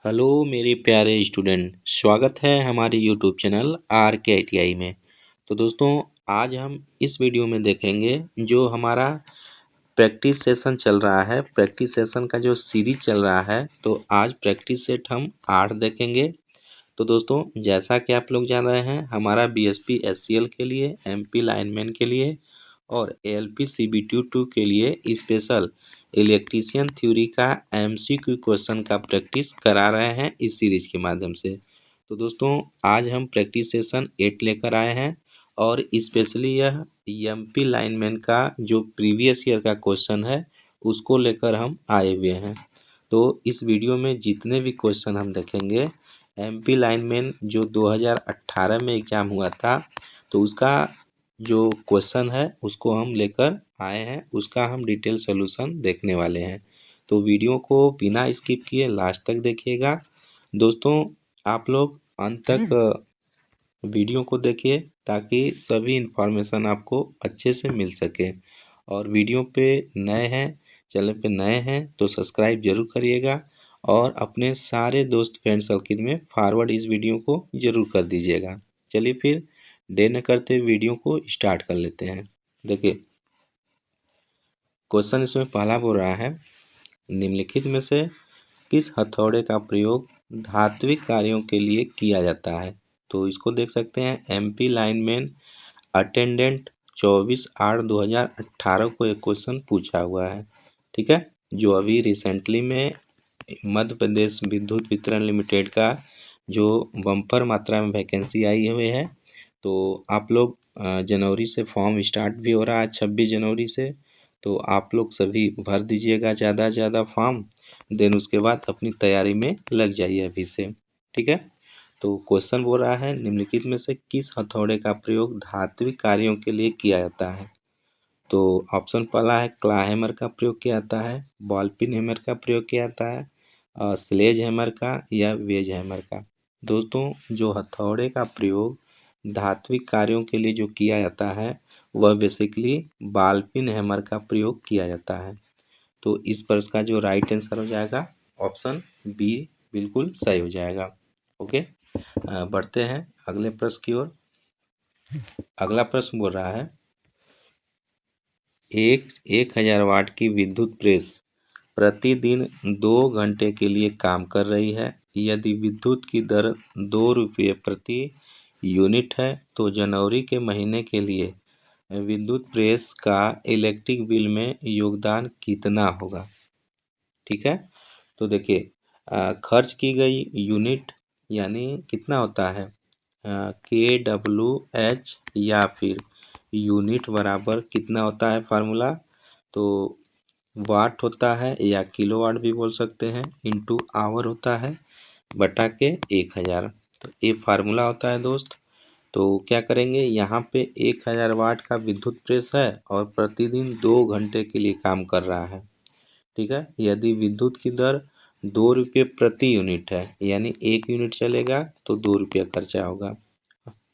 Hello मेरे प्यारे student, स्वागत है हमारे यूट्यूब चैनल RK ITI में। तो दोस्तों, आज हम इस वीडियो में देखेंगे जो हमारा प्रैक्टिस सेशन चल रहा है। प्रैक्टिस सेशन का जो सीरीज चल रहा है, तो आज प्रैक्टिस सेट हम 8 देखेंगे। तो दोस्तों, जैसा कि आप लोग जान रहे हैं, हमारा BSP SCL के लिए, MP लाइनमैन के लिए और ALP CBT2 के लिए स्पेशल इलेक्ट्रीशियन थ्योरी का MCQ क्वेश्चन का प्रैक्टिस करा रहे हैं इस सीरीज के माध्यम से। तो दोस्तों, आज हम प्रैक्टिस सेशन 8 लेकर आए हैं और स्पेशली यह MP लाइनमैन का जो प्रीवियस ईयर का क्वेश्चन है उसको लेकर हम आए हुए हैं। तो इस वीडियो में जितने भी क्वेश्चन हम देखेंगे, MP लाइनमैन जो 2018 में एग्ज़ाम हुआ था, तो उसका जो क्वेश्चन है उसको हम लेकर आए हैं, उसका हम डिटेल सॉल्यूशन देखने वाले हैं। तो वीडियो को बिना स्किप किए लास्ट तक देखिएगा। दोस्तों, आप लोग अंत तक वीडियो को देखिए ताकि सभी इन्फॉर्मेशन आपको अच्छे से मिल सके। और वीडियो पे नए हैं, चैनल पे नए हैं तो सब्सक्राइब जरूर करिएगा और अपने सारे दोस्त फ्रेंड सर्किल में फॉरवर्ड इस वीडियो को ज़रूर कर दीजिएगा। चलिए फिर देर न करते वीडियो को स्टार्ट कर लेते हैं। देखिए, क्वेश्चन इसमें पहला बोल रहा है, निम्नलिखित में से किस हथौड़े का प्रयोग धात्विक कार्यों के लिए किया जाता है। तो इसको देख सकते हैं, MP लाइनमैन अटेंडेंट 24/8/2018 को एक क्वेश्चन पूछा हुआ है। ठीक है, जो अभी रिसेंटली में मध्य प्रदेश विद्युत वितरण लिमिटेड का जो बम्पर मात्रा में वैकेंसी आई हुई है। तो आप लोग जनवरी से फॉर्म स्टार्ट भी हो रहा है, 26 जनवरी से। तो आप लोग सभी भर दीजिएगा ज़्यादा से ज़्यादा फॉर्म, देन उसके बाद अपनी तैयारी में लग जाइए अभी से। ठीक है, तो क्वेश्चन बोल रहा है, निम्नलिखित में से किस हथौड़े का प्रयोग धात्विक कार्यों के लिए किया जाता है। तो ऑप्शन पहला है, क्ला हैमर का प्रयोग किया जाता है, बॉल पिन हैमर का प्रयोग किया जाता है, स्लेज हैमर का या वेज हैमर का। दोस्तों, जो हथौड़े का प्रयोग धात्विक कार्यों के लिए जो किया जाता है वह बेसिकली बॉल पिन हैमर का प्रयोग किया जाता है। तो इस प्रश्न का जो राइट आंसर हो जाएगा ऑप्शन बी बिल्कुल सही हो जाएगा। ओके, बढ़ते हैं अगले प्रश्न की ओर। अगला प्रश्न बोल रहा है, एक 1000 वाट की विद्युत प्रेस प्रतिदिन 2 घंटे के लिए काम कर रही है। यदि विद्युत की दर 2 रुपये प्रति यूनिट है तो जनवरी के महीने के लिए विद्युत प्रेस का इलेक्ट्रिक बिल में योगदान कितना होगा। ठीक है, तो देखिए, खर्च की गई यूनिट यानी कितना होता है, KWH या फिर यूनिट बराबर कितना होता है फार्मूला, तो वाट होता है या किलोवाट भी बोल सकते हैं, इनटू आवर होता है बटा के 1000। तो ये फार्मूला होता है दोस्त। तो क्या करेंगे, यहाँ पे 1000 वाट का विद्युत प्रेस है और प्रतिदिन 2 घंटे के लिए काम कर रहा है। ठीक है, यदि विद्युत की दर 2 रुपये प्रति यूनिट है, यानी 1 यूनिट चलेगा तो 2 रुपया खर्चा होगा।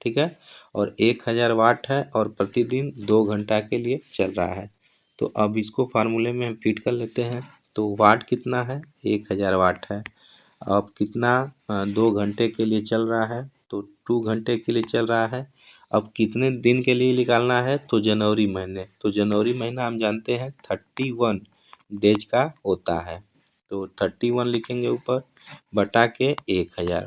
ठीक है, और 1000 वाट है और प्रतिदिन 2 घंटा के लिए चल रहा है। तो अब इसको फार्मूले में हम फिट कर लेते हैं। तो वाट कितना है, 1000 वाट है। अब कितना 2 घंटे के लिए चल रहा है, तो 2 घंटे के लिए चल रहा है। अब कितने दिन के लिए निकालना है, तो जनवरी महीने। तो जनवरी महीना हम जानते हैं 31 डेज का होता है। तो 31 लिखेंगे ऊपर बटा के 1000।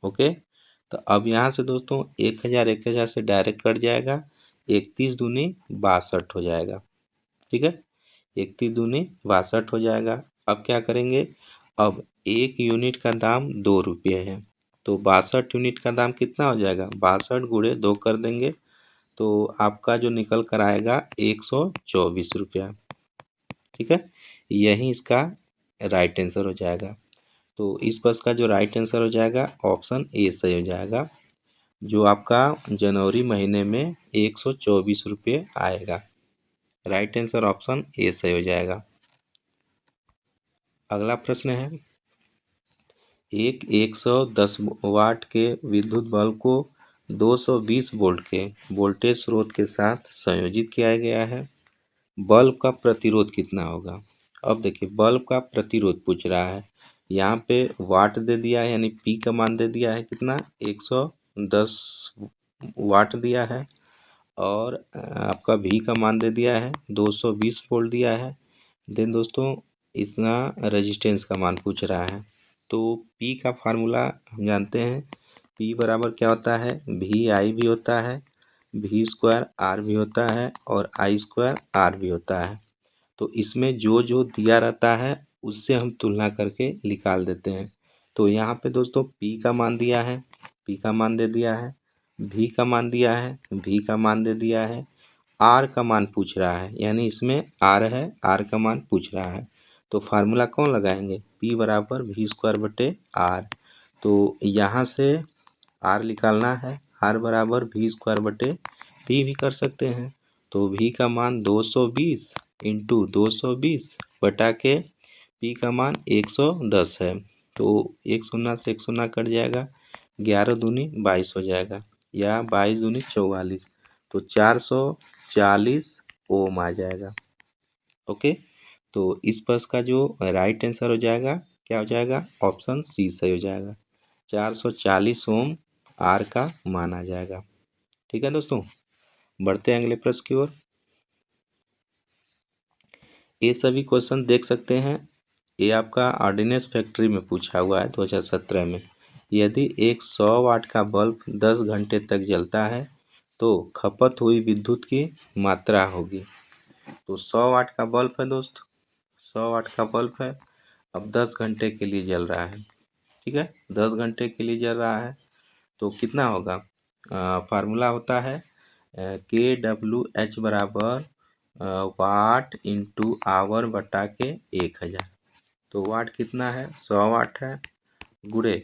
ओके, तो अब यहाँ से दोस्तों 1000 से डायरेक्ट कट जाएगा, 31 दूनी 62 हो जाएगा। ठीक है, 31 दूनी 62 हो जाएगा। अब क्या करेंगे, अब 1 यूनिट का दाम 2 रुपये है, तो 62 यूनिट का दाम कितना हो जाएगा, 62 गुणे 2 कर देंगे तो आपका जो निकल कर आएगा 124 रुपया। ठीक है, यही इसका राइट आंसर हो जाएगा। तो इस प्रश्न का जो राइट आंसर हो जाएगा ऑप्शन ए सही हो जाएगा, जो आपका जनवरी महीने में 124 रुपये आएगा। राइट आंसर ऑप्शन ए सही हो जाएगा। अगला प्रश्न है, एक 110 वाट के विद्युत बल्ब को 220 वोल्ट के वोल्टेज स्रोत के साथ संयोजित किया गया है। बल्ब का प्रतिरोध कितना होगा। अब देखिए, बल्ब का प्रतिरोध पूछ रहा है, यहाँ पे वाट दे दिया है, यानी पी का मान दे दिया है कितना 110 वाट दिया है, और आपका भी का मान दे दिया है 220 वोल्ट दिया है। देन दोस्तों इतना रेजिस्टेंस का मान पूछ रहा है। तो पी का फार्मूला हम जानते हैं, पी बराबर क्या होता है, वी आई भी होता है, वी स्क्वायर आर भी होता है, और आई स्क्वायर आर भी होता है। तो इसमें जो जो दिया रहता है उससे हम तुलना करके निकाल देते हैं। तो यहाँ पे दोस्तों पी का मान दिया है, पी का मान दे दिया है, भी का मान दिया है, भी का मान दे दिया है, आर का मान पूछ रहा है, यानी इसमें आर है, आर का मान पूछ रहा है। तो फार्मूला कौन लगाएंगे, पी बराबर वी स्क्वायर बटे आर। तो यहाँ से आर निकालना है, आर बराबर वी स्क्वायर बटे पी भी कर सकते हैं। तो भी का मान 220 इंटू 220 बटा के पी का मान 110 है। तो एक शून्य से एक शून्य कट जाएगा, 11 दूनी 22 हो जाएगा, या 22 दूनी 44, तो 440 ओम आ जाएगा। ओके, तो इस बस का जो राइट आंसर हो जाएगा क्या हो जाएगा, ऑप्शन सी सही हो जाएगा। 440 ओम आर का मान आ जाएगा। ठीक है दोस्तों, बढ़ते हैं अगले प्रश्न की ओर। ये सभी क्वेश्चन देख सकते हैं, ये आपका ऑर्डिनेंस फैक्ट्री में पूछा हुआ है 2017 में। यदि एक 100 वाट का बल्ब 10 घंटे तक जलता है तो खपत हुई विद्युत की मात्रा होगी। तो 100 वाट का बल्ब है दोस्त, 100 वाट का बल्ब है, अब 10 घंटे के लिए जल रहा है। ठीक है, 10 घंटे के लिए जल रहा है, तो कितना होगा, फार्मूला होता है के डब्ल्यू एच बराबर वाट इंटू आवर बटा के 1000। तो वाट कितना है, 100 वाट है, गुणे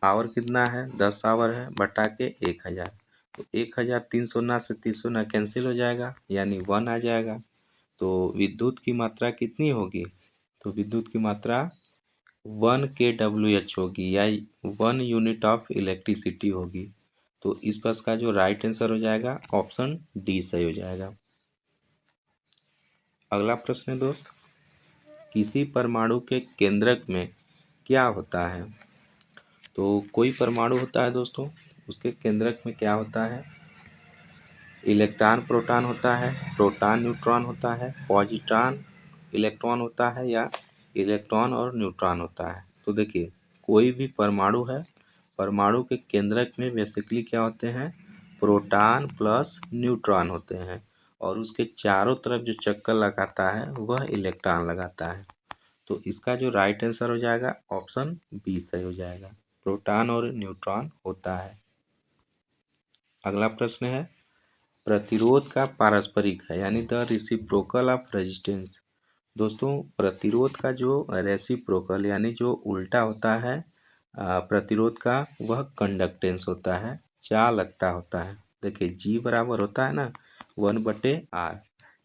आवर कितना है, 10 आवर है, बटा के 1000। तो 1000 3 शून्य से 3 शून्य कैंसिल हो जाएगा, यानी 1 आ जाएगा। तो विद्युत की मात्रा कितनी होगी, तो विद्युत की मात्रा 1 kWh होगी, या 1 यूनिट ऑफ इलेक्ट्रिसिटी होगी। तो इस बस का जो राइट आंसर हो जाएगा ऑप्शन डी सही हो जाएगा। अगला प्रश्न है दोस्त, किसी परमाणु के केंद्रक में क्या होता है। तो कोई परमाणु होता है दोस्तों, उसके केंद्रक में क्या होता है, इलेक्ट्रॉन प्रोटॉन होता है, प्रोटॉन न्यूट्रॉन होता है, पॉजिट्रॉन इलेक्ट्रॉन होता है, या इलेक्ट्रॉन और न्यूट्रॉन होता है। तो देखिए कोई भी परमाणु है, परमाणु के केंद्रक में बेसिकली क्या होते हैं, प्रोटॉन प्लस न्यूट्रॉन होते हैं, और उसके चारों तरफ जो चक्कर लगाता है वह इलेक्ट्रॉन लगाता है। तो इसका जो राइट आंसर हो जाएगा ऑप्शन बी सही हो जाएगा, प्रोटॉन और न्यूट्रॉन होता है। अगला प्रश्न है, प्रतिरोध का पारस्परिक है, यानी द रेसिप्रोकल ऑफ रेजिस्टेंस। दोस्तों प्रतिरोध का जो रेसिप्रोकल यानी जो उल्टा होता है प्रतिरोध का, वह कंडक्टेंस होता है, चालकता होता है। देखिए जी बराबर होता है ना 1/r,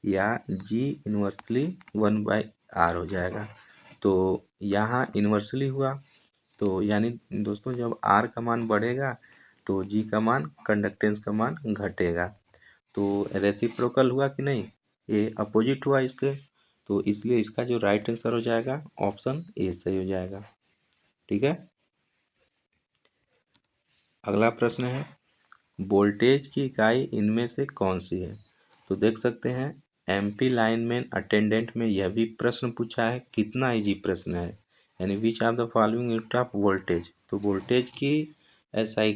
या जी इन्वर्सली 1/r हो जाएगा। तो यहाँ इन्वर्सली हुआ, तो यानी दोस्तों जब आर का मान बढ़ेगा तो जी का मान, कंडक्टेंस का मान घटेगा। तो रेसिप्रोकल हुआ कि नहीं, ये अपोजिट हुआ इसके, तो इसलिए इसका जो राइट आंसर हो जाएगा ऑप्शन ए सही हो जाएगा। ठीक है, अगला प्रश्न है, वोल्टेज की इकाई इनमें से कौन सी है। तो देख सकते हैं एमपी लाइनमैन अटेंडेंट में यह भी प्रश्न पूछा है, कितना इजी प्रश्न है, यानी which of the following unit of voltage. तो वोल्टेज की एसआई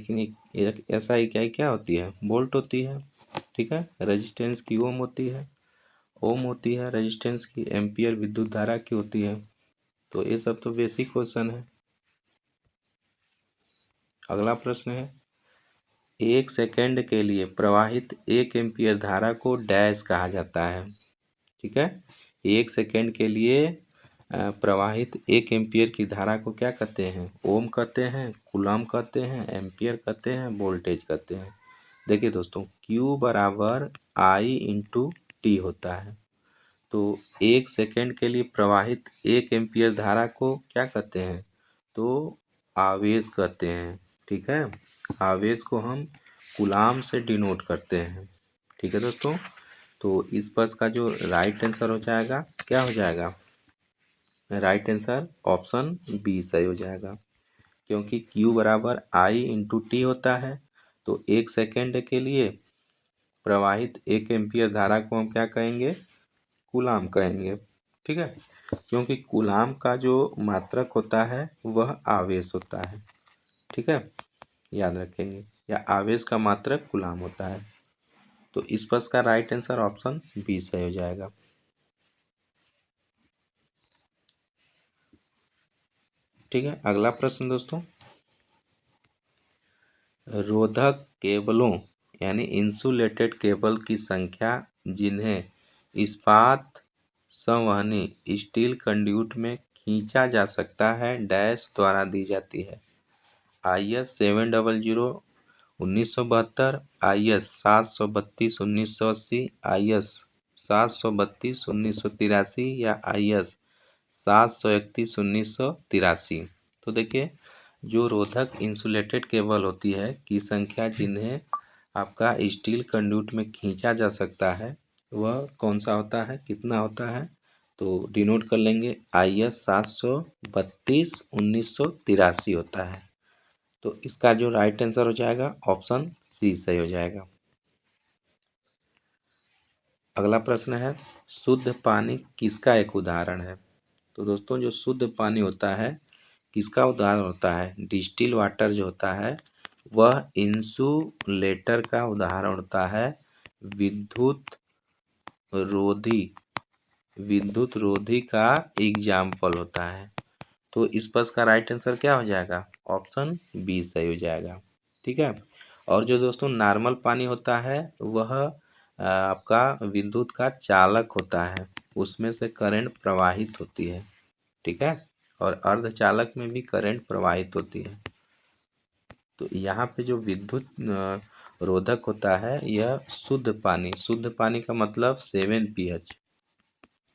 इकाई क्या होती है, वोल्ट होती है। ठीक है, रेजिस्टेंस की ओम होती है, ओम होती है रेजिस्टेंस की, एम्पियर विद्युत धारा की होती है। तो ये सब तो बेसिक क्वेश्चन है। अगला प्रश्न है, 1 सेकेंड के लिए प्रवाहित 1 एम्पियर धारा को डैश कहा जाता है। ठीक है, 1 सेकेंड के लिए प्रवाहित 1 एम्पियर की धारा को क्या कहते हैं, ओम कहते हैं, कूलम कहते हैं, एम्पियर कहते हैं, वोल्टेज कहते हैं। देखिए दोस्तों Q बराबर I इंटू टी होता है। तो 1 सेकेंड के लिए प्रवाहित 1 एम्पियर धारा को क्या कहते हैं, तो आवेश कहते हैं। ठीक है, आवेश को हम कूलाम से डिनोट करते हैं। ठीक है दोस्तों, तो इस बस का जो राइट आंसर हो जाएगा क्या हो जाएगा, राइट आंसर ऑप्शन बी सही हो जाएगा, क्योंकि Q बराबर I/T होता है। तो 1 सेकेंड के लिए प्रवाहित 1 एम्पियर धारा को हम क्या कहेंगे, कूलाम कहेंगे। ठीक है, क्योंकि कूलाम का जो मात्रक होता है वह आवेश होता है। ठीक है, याद रखेंगे, या आवेश का मात्रक कूलाम होता है। तो इस प्रश्न का राइट आंसर ऑप्शन बी सही हो जाएगा। ठीक है, अगला प्रश्न दोस्तों, रोधक केबलों यानी इंसुलेटेड केबल की संख्या जिन्हें इस्पात संवहनी स्टील कंड्यूट में खींचा जा सकता है डैश द्वारा दी जाती है। IS 700 1972, IS 732 1980, IS 732 1983 या IS 731 1983। तो देखिए, जो रोधक इंसुलेटेड केबल होती है की संख्या जिन्हें आपका स्टील कंड्यूट में खींचा जा सकता है वह कौन सा होता है, कितना होता है, तो डिनोट कर लेंगे IS 732 1983 होता है। तो इसका जो राइट आंसर हो जाएगा ऑप्शन सी सही हो जाएगा। अगला प्रश्न है, शुद्ध पानी किसका एक उदाहरण है। तो दोस्तों, जो शुद्ध पानी होता है किसका उदाहरण होता है, डिस्टिल वाटर जो होता है वह इंसुलेटर का उदाहरण होता है। विद्युत रोधी विद्युत रोधी का एग्जाम्पल होता है। तो इस प्रश्न का राइट आंसर क्या हो जाएगा, ऑप्शन बी सही हो जाएगा। ठीक है, और जो दोस्तों नॉर्मल पानी होता है वह आपका विद्युत का चालक होता है, उसमें से करंट प्रवाहित होती है। ठीक है, और अर्धचालक में भी करंट प्रवाहित होती है। तो यहाँ पे जो विद्युत रोधक होता है यह शुद्ध पानी का मतलब 7 pH।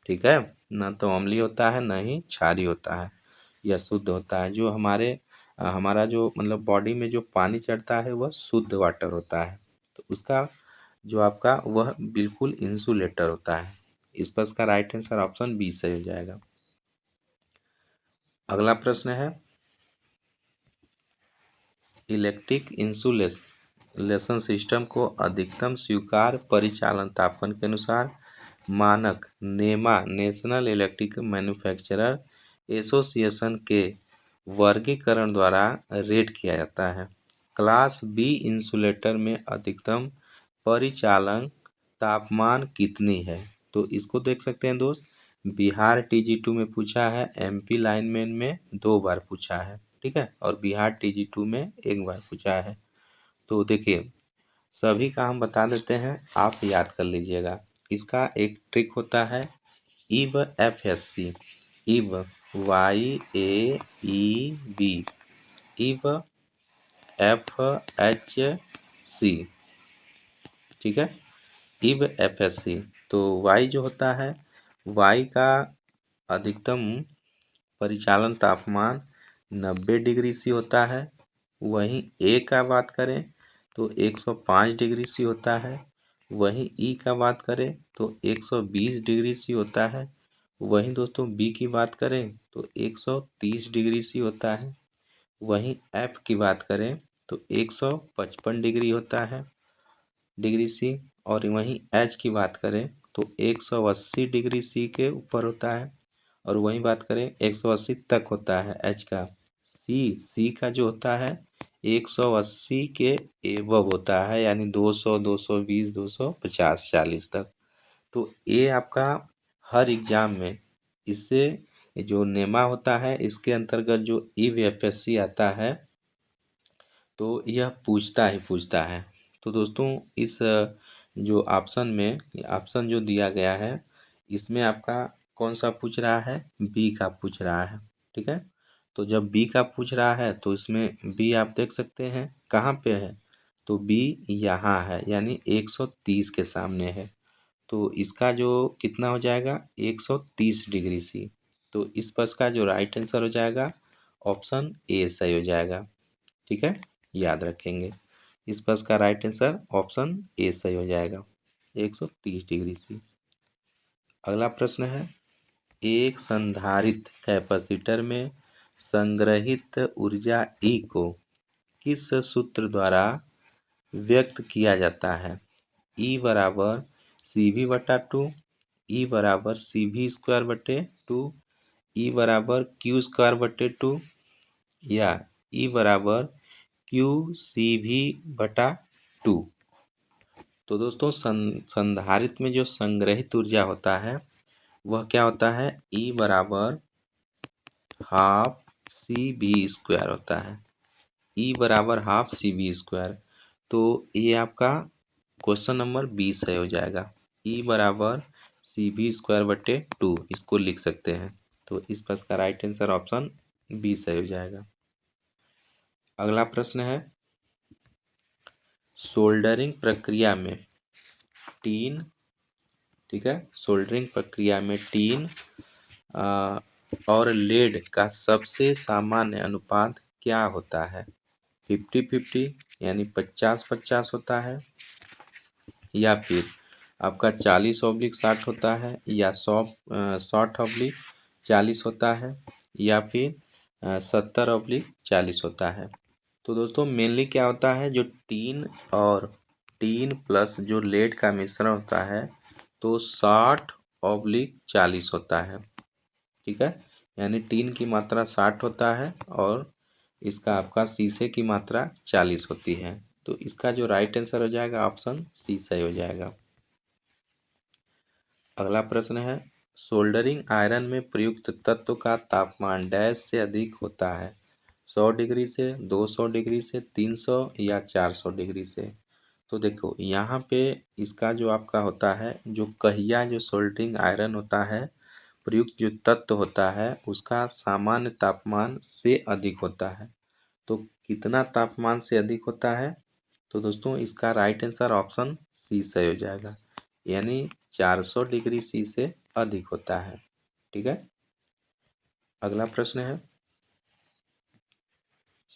ठीक है, न तो अम्लीय होता है न ही क्षारीय होता है, यह शुद्ध होता है। जो हमारा जो मतलब बॉडी में जो पानी चढ़ता है वह शुद्ध वाटर होता है। तो उसका जो आपका वह बिल्कुल इंसुलेटर होता है। इस पर इसका राइट आंसर ऑप्शन बी सही हो जाएगा। अगला प्रश्न है, इलेक्ट्रिक इंसुलेशन सिस्टम को अधिकतम स्वीकार्य परिचालन तापमान के अनुसार मानक नेमा नेशनल इलेक्ट्रिक मैन्युफैक्चरर एसोसिएशन के वर्गीकरण द्वारा रेट किया जाता है। क्लास बी इंसुलेटर में अधिकतम परिचालन तापमान कितनी है। तो इसको देख सकते हैं दोस्त, बिहार TG2 में पूछा है, MP लाइनमैन में 2 बार पूछा है। ठीक है, और बिहार TG2 में 1 बार पूछा है। तो देखिए, सभी का हम बता देते हैं, आप याद कर लीजिएगा। इसका एक ट्रिक होता है इव FSC, इव YAEB, इव FHC। ठीक है, इव FSC। तो Y जो होता है, Y का अधिकतम परिचालन तापमान 90 डिग्री सी होता है। वहीं A का बात करें तो 105 डिग्री सी होता है। वहीं E का बात करें तो 120 डिग्री सी होता है। वहीं दोस्तों B की बात करें तो 130 डिग्री सी होता है। वहीं F की बात करें तो 155 डिग्री होता है, डिग्री सी। और वहीं H की बात करें तो 180 डिग्री सी के ऊपर होता है। और वहीं बात करें 180 तक होता है H का। सी का जो होता है 180 के एबव होता है, यानी 200 220 250 40 तक। तो ये आपका हर एग्जाम में इससे जो नेमा होता है इसके अंतर्गत जो EVFSC आता है तो यह पूछता है। तो दोस्तों, इस जो ऑप्शन जो दिया गया है इसमें आपका कौन सा पूछ रहा है, बी का पूछ रहा है। ठीक है, तो जब बी का पूछ रहा है तो इसमें बी आप देख सकते हैं कहाँ पे है, तो बी यहाँ है, यानी 130 के सामने है। तो इसका जो कितना हो जाएगा 130 डिग्री सी। तो इस प्रश्न का जो राइट आंसर हो जाएगा ऑप्शन ए सही हो जाएगा। ठीक है, याद रखेंगे, इस प्रश्न का राइट आंसर ऑप्शन ए सही हो जाएगा, 130 डिग्री सी। अगला प्रश्न है, एक संधारित्र कैपेसिटर में संग्रहित ऊर्जा E को किस सूत्र द्वारा व्यक्त किया जाता है? E बराबर CV/2, E बराबर CV² 2, E बराबर Q²/2 या E बराबर QCV/2। तो दोस्तों संधारित्र में जो संग्रहित ऊर्जा होता है वह क्या होता है? E बराबर हाफ CV² होता है। E बराबर हाफ CV²। तो ये आपका क्वेश्चन नंबर 20 सही हो जाएगा। E बराबर CV²/2 इसको लिख सकते हैं। तो इस प्रश्न का राइट आंसर ऑप्शन 20 सही हो जाएगा। अगला प्रश्न है, सोल्डरिंग प्रक्रिया में टीन, ठीक है, सोल्डरिंग प्रक्रिया में टीन और लेड का सबसे सामान्य अनुपात क्या होता है? 50-50 यानी 50-50 होता है, या फिर आपका 40/60 होता है, या 60/40 होता है, या फिर 70/40 होता है। तो दोस्तों मेनली क्या होता है, जो टीन प्लस जो लेड का मिश्रण होता है तो 60/40 होता है, ठीक है, यानी टीन की मात्रा 60 होता है और इसका आपका शीशे की मात्रा 40 होती है। तो इसका जो राइट आंसर हो जाएगा ऑप्शन सी सही हो जाएगा। अगला प्रश्न है, सोल्डरिंग आयरन में प्रयुक्त तत्व का तापमान डैश से अधिक होता है? 100 डिग्री से, 200 डिग्री से, 300 या 400 डिग्री से? तो देखो यहाँ पे इसका जो आपका होता है, जो कहिया जो सोल्डरिंग आयरन होता है प्रयुक्त जो तत्व होता है उसका सामान्य तापमान से अधिक होता है। तो कितना तापमान से अधिक होता है? तो दोस्तों इसका राइट आंसर ऑप्शन सी सही हो जाएगा, यानी 400 डिग्री सी से अधिक होता है, ठीक है। अगला प्रश्न है,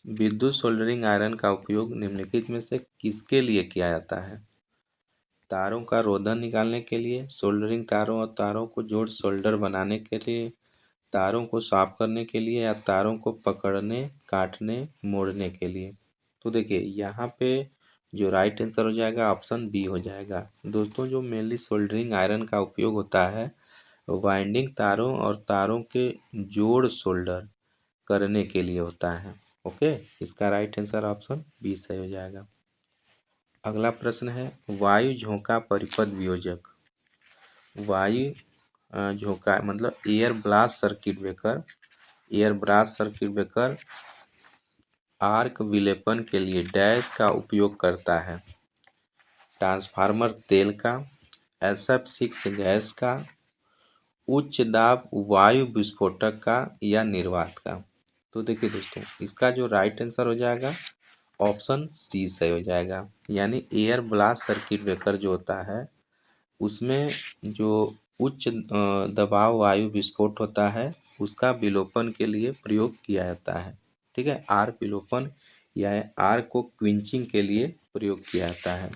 विद्युत सोल्डरिंग आयरन का उपयोग निम्नलिखित में से किसके लिए किया जाता है? तारों का रोधन निकालने के लिए, सोल्डरिंग तारों और तारों को जोड़ सोल्डर बनाने के लिए, तारों को साफ करने के लिए, या तारों को पकड़ने, काटने, मोड़ने के लिए? तो देखिए यहाँ पे जो राइट आंसर हो जाएगा ऑप्शन बी हो जाएगा। दोस्तों जो मेनली सोल्डरिंग आयरन का उपयोग होता है वाइंडिंग तारों और तारों के जोड़ सोल्डर करने के लिए होता है। ओके, इसका राइट आंसर ऑप्शन बी सही हो जाएगा। अगला प्रश्न है, वायु झोंका परिपथ वियोजक, वायु झोंका मतलब air blast circuit breaker arc विलेपन के लिए डैश का उपयोग करता है? ट्रांसफार्मर तेल का, SF6 गैस का, उच्च दाब वायु विस्फोटक का, या निर्वात का? तो देखिए दोस्तों इसका जो राइट आंसर हो जाएगा ऑप्शन सी सही हो जाएगा, यानी एयर ब्लास्ट सर्किट ब्रेकर जो होता है उसमें जो उच्च दबाव वायु विस्फोट होता है उसका विलोपन के लिए प्रयोग किया जाता है, ठीक है, आर्क विलोपन या आर्क को क्विंचिंग के लिए प्रयोग किया जाता है।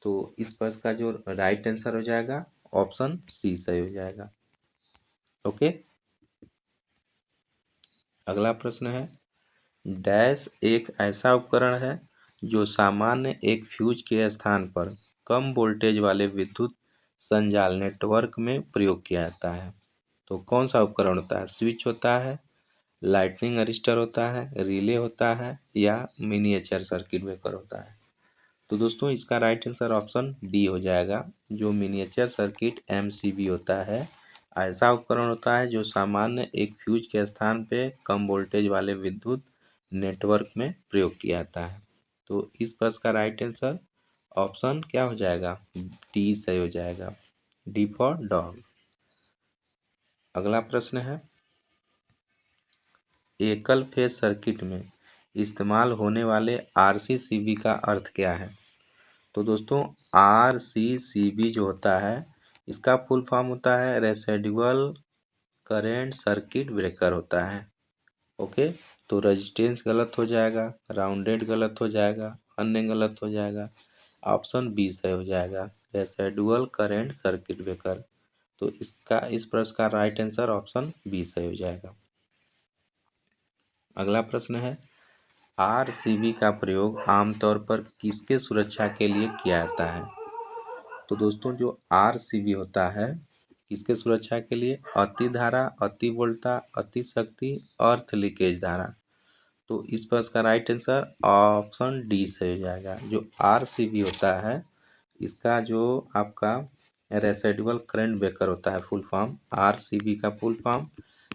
तो इस प्रश्न का जो राइट आंसर हो जाएगा ऑप्शन सी सही हो जाएगा। ओके, अगला प्रश्न है, डैश एक ऐसा उपकरण है जो सामान्य एक फ्यूज के स्थान पर कम वोल्टेज वाले विद्युत संजाल नेटवर्क में प्रयोग किया जाता है? तो कौन सा उपकरण होता है? स्विच होता है, लाइटनिंग अरिस्टर होता है, रिले होता है, या मिनिएचर सर्किट ब्रेकर होता है? तो दोस्तों इसका राइट आंसर ऑप्शन डी हो जाएगा, जो मिनिएचर सर्किट MCB होता है ऐसा उपकरण होता है जो सामान्य एक फ्यूज के स्थान पे कम वोल्टेज वाले विद्युत नेटवर्क में प्रयोग किया जाता है। तो इस प्रश्न का राइट आंसर ऑप्शन क्या हो जाएगा? डी सही हो जाएगा, डी फॉर डॉग। अगला प्रश्न है, एकल फेज सर्किट में इस्तेमाल होने वाले RCCB का अर्थ क्या है? तो दोस्तों RCCB जो होता है इसका फुल फॉर्म होता है रेसिडुअल करेंट सर्किट ब्रेकर होता है। ओके, तो रेजिस्टेंस गलत हो जाएगा, राउंडेड गलत हो जाएगा, अन्य गलत हो जाएगा, ऑप्शन बी सही हो जाएगा रेसिडुअल करेंट सर्किट ब्रेकर। तो इस प्रश्न का राइट आंसर ऑप्शन बी सही हो जाएगा। अगला प्रश्न है, आरसीबी का प्रयोग आमतौर पर किसके सुरक्षा के लिए किया जाता है? तो दोस्तों जो आरसीबी होता है किसके सुरक्षा के लिए? अति धारा, अति वोल्टा, अति शक्ति, अर्थ लीकेज धारा। तो इस प्रश्न का राइट आंसर ऑप्शन डी सही हो जाएगा। जो आरसीबी होता है इसका जो आपका रेसिडुअल करंट ब्रेकर होता है, फुल फॉर्म आरसीबी का full form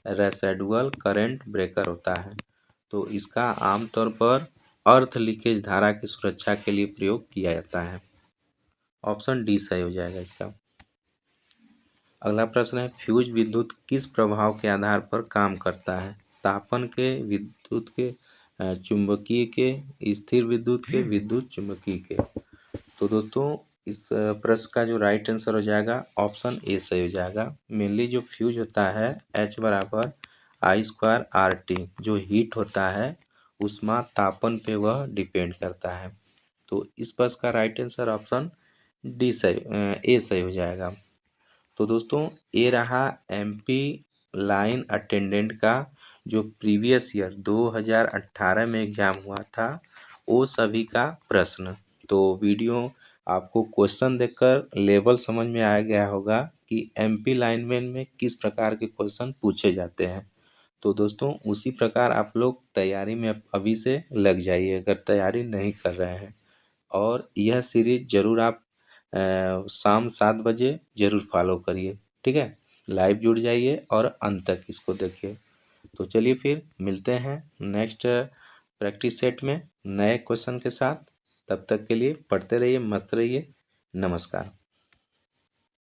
residual current breaker होता है। तो इसका आमतौर पर अर्थ लीकेज धारा की सुरक्षा के लिए प्रयोग किया जाता है। ऑप्शन डी सही हो जाएगा इसका। अगला प्रश्न है, फ्यूज विद्युत किस प्रभाव के आधार पर काम करता है? तापन के, विद्युत के, चुंबकीय के, स्थिर विद्युत के, विद्युत चुंबकीय के। तो दोस्तों इस प्रश्न का जो राइट आंसर हो जाएगा ऑप्शन ए सही हो जाएगा। मेनली जो फ्यूज होता है H बराबर I²RT, जो हीट होता है उष्मा तापन पे वह डिपेंड करता है। तो इस प्रश्न का राइट आंसर ऑप्शन डी सही ए सही हो जाएगा। तो दोस्तों ये रहा MP लाइन अटेंडेंट का जो प्रीवियस ईयर 2018 में एग्ज़ाम हुआ था वो सभी का प्रश्न। तो वीडियो आपको क्वेश्चन देखकर लेवल समझ में आ गया होगा कि MP लाइनमैन में किस प्रकार के क्वेश्चन पूछे जाते हैं। तो दोस्तों उसी प्रकार आप लोग तैयारी में अभी से लग जाइए अगर तैयारी नहीं कर रहे हैं। और यह सीरीज ज़रूर आप शाम 7 बजे ज़रूर फॉलो करिए, ठीक है। लाइव जुड़ जाइए और अंत तक इसको देखिए। तो चलिए फिर मिलते हैं नेक्स्ट प्रैक्टिस सेट में नए क्वेश्चन के साथ। तब तक के लिए पढ़ते रहिए, मस्त रहिए। नमस्कार।